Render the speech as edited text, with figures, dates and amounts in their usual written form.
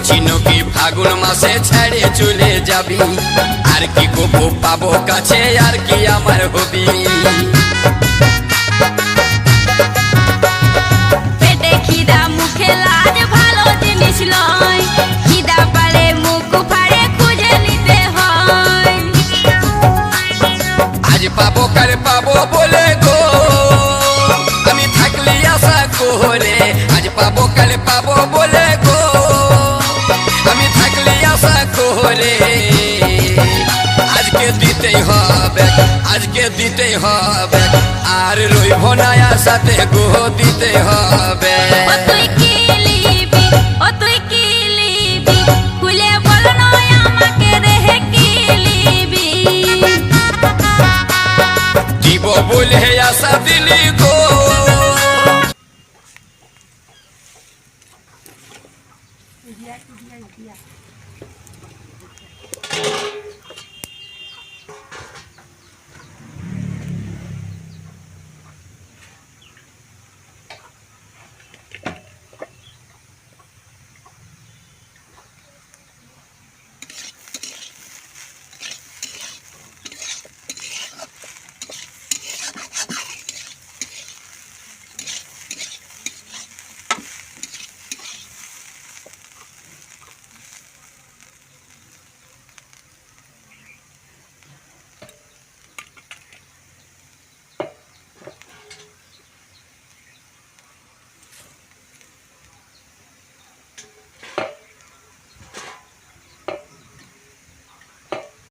চিনো কি ফাগুন মাসে ছেড়ে চলে যাবি আর কি কবু পাবো কাছে আর কি আমার হবি পেটে খিদা মুখে লাজ ভালো জিনিস লয় খিদা পালে মুখ ফাড়ে খুঁজে নিতে হয় আজ পাবো কাল পাবো বলে গো আমি থাকলি আশা করে আজ পাবো কাল পাবো বলে গো আমি থাকলি আশা করে আজকে দিতেই হবে আজকে দিতেই হবে আর রইব না আশাতে গো দিতে হবে ও তুই কি লিবি ও তুই কি লিবি খুলে বল নয় আমাকে রেহে কি লিবি দিব বলে আশা দিলি গো